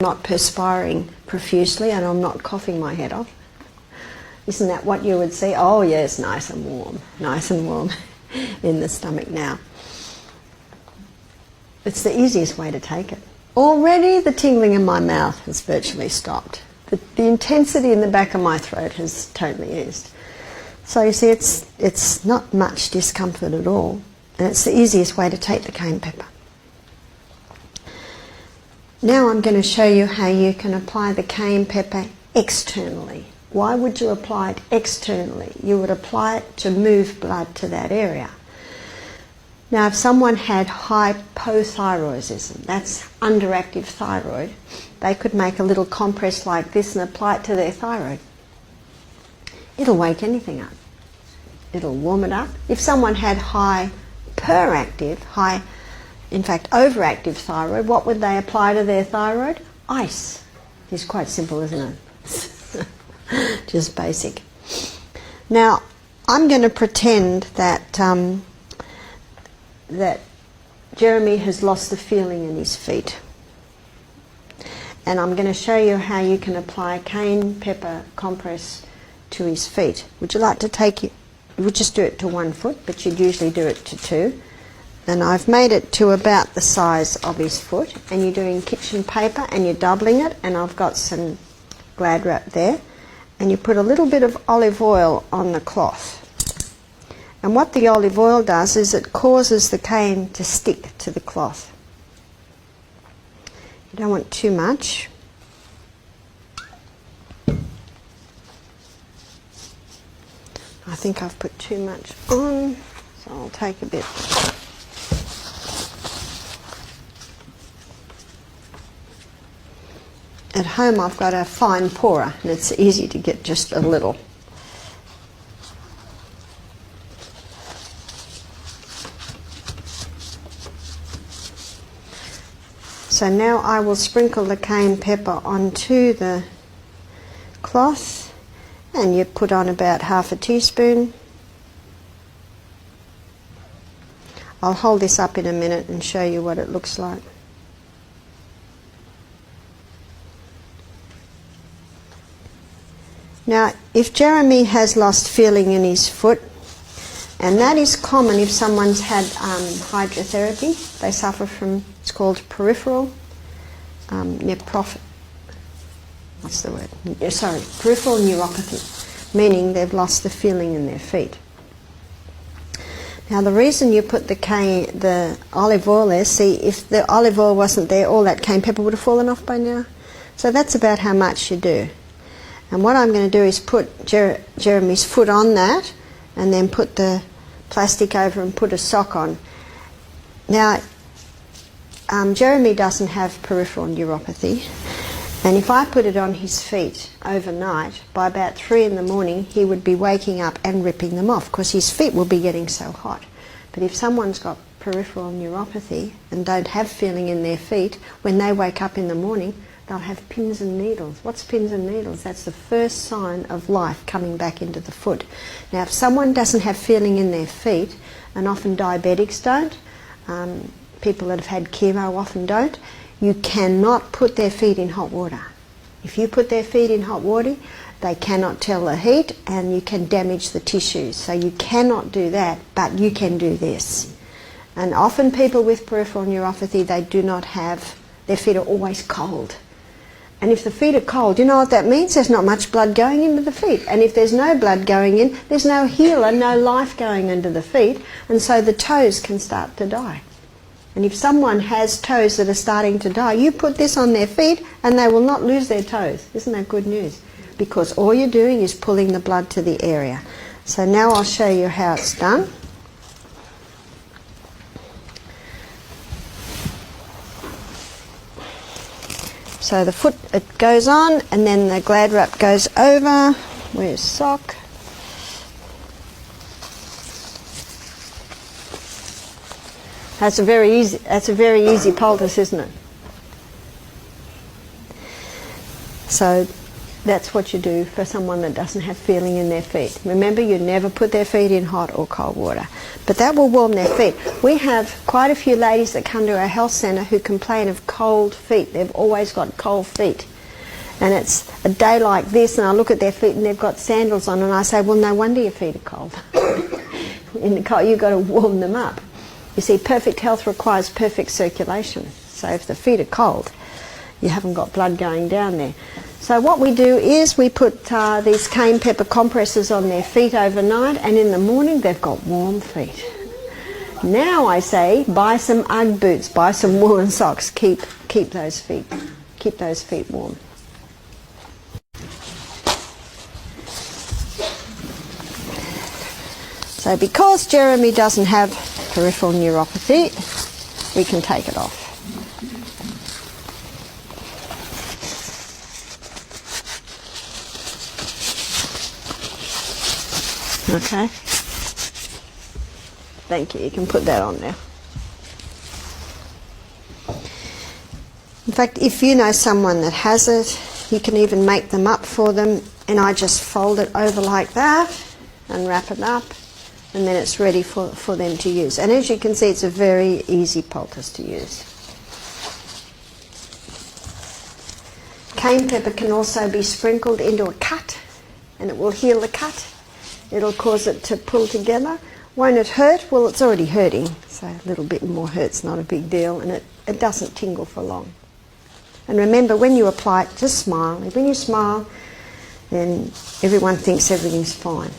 not perspiring profusely and I'm not coughing my head off. Isn't that what you would see? Oh yes, nice and warm in the stomach now. It's the easiest way to take it. Already the tingling in my mouth has virtually stopped. The intensity in the back of my throat has totally eased. So you see, it's not much discomfort at all, and it's the easiest way to take the cayenne pepper. Now I'm going to show you how you can apply the cayenne pepper externally. Why would you apply it externally? You would apply it to move blood to that area. Now if someone had hypothyroidism, that's underactive thyroid, they could make a little compress like this and apply it to their thyroid. It'll wake anything up. It'll warm it up. If someone had overactive thyroid, what would they apply to their thyroid? Ice. It's quite simple, isn't it? Just basic. Now, I'm going to pretend that that Jeremy has lost the feeling in his feet. And I'm going to show you how you can apply cayenne pepper compress to his feet. Would you like to take it? You would just do it to 1 foot, but you'd usually do it to 2. And I've made it to about the size of his foot. And you're doing kitchen paper and you're doubling it. And I've got some Glad wrap there. And you put a little bit of olive oil on the cloth. And what the olive oil does is it causes the cayenne to stick to the cloth. You don't want too much. I think I've put too much on, so I'll take a bit. At home I've got a fine pourer and it's easy to get just a little. So now I will sprinkle the cayenne pepper onto the cloth, and you put on about half a teaspoon. I'll hold this up in a minute and show you what it looks like. Now, if Jeremy has lost feeling in his foot, and that is common if someone's had hydrotherapy, they suffer from, it's called peripheral peripheral neuropathy, meaning they've lost the feeling in their feet. Now the reason you put the olive oil there, see, if the olive oil wasn't there, all that cayenne pepper would have fallen off by now. So that's about how much you do. And what I'm going to do is put Jeremy's foot on that, and then put the plastic over and put a sock on. Now, Jeremy doesn't have peripheral neuropathy, and if I put it on his feet overnight, by about 3 in the morning he would be waking up and ripping them off because his feet will be getting so hot. But if someone's got peripheral neuropathy and don't have feeling in their feet, when they wake up in the morning they'll have pins and needles. What's pins and needles? That's the first sign of life coming back into the foot. Now if someone doesn't have feeling in their feet, and often diabetics don't, people that have had chemo often don't, you cannot put their feet in hot water. If you put their feet in hot water, they cannot tell the heat and you can damage the tissues. So you cannot do that, but you can do this. And often people with peripheral neuropathy, they do not have, their feet are always cold. And if the feet are cold, you know what that means? There's not much blood going into the feet. And if there's no blood going in, there's no healer, no life going into the feet. And so the toes can start to die. And if someone has toes that are starting to die, you put this on their feet and they will not lose their toes. Isn't that good news? Because all you're doing is pulling the blood to the area. So now I'll show you how it's done. So the foot, it goes on, and then the Glad wrap goes over. Where's sock? That's a very easy poultice, isn't it? So That's what you do for someone that doesn't have feeling in their feet. Remember, you never put their feet in hot or cold water. But that will warm their feet. We have quite a few ladies that come to our health centre who complain of cold feet. They've always got cold feet. And it's a day like this and I look at their feet and they've got sandals on and I say, well, no wonder your feet are cold. In the cold, you've got to warm them up. You see, perfect health requires perfect circulation. So if the feet are cold, you haven't got blood going down there. So what we do is we put these cayenne pepper compresses on their feet overnight, and in the morning they've got warm feet. Now I say, buy some Ugg boots, buy some woolen socks, keep those feet warm. So because Jeremy doesn't have peripheral neuropathy, we can take it off. Okay. Thank you. You can put that on there. In fact, if you know someone that has it, you can even make them up for them, and I just fold it over like that and wrap it up, and then it's ready for them to use. And as you can see, it's a very easy poultice to use. Cayenne pepper can also be sprinkled into a cut, and it will heal the cut. It'll cause it to pull together. Won't it hurt? Well, it's already hurting, so a little bit more hurt's not a big deal, and it doesn't tingle for long. And remember, when you apply it, just smile. When you smile, then everyone thinks everything's fine.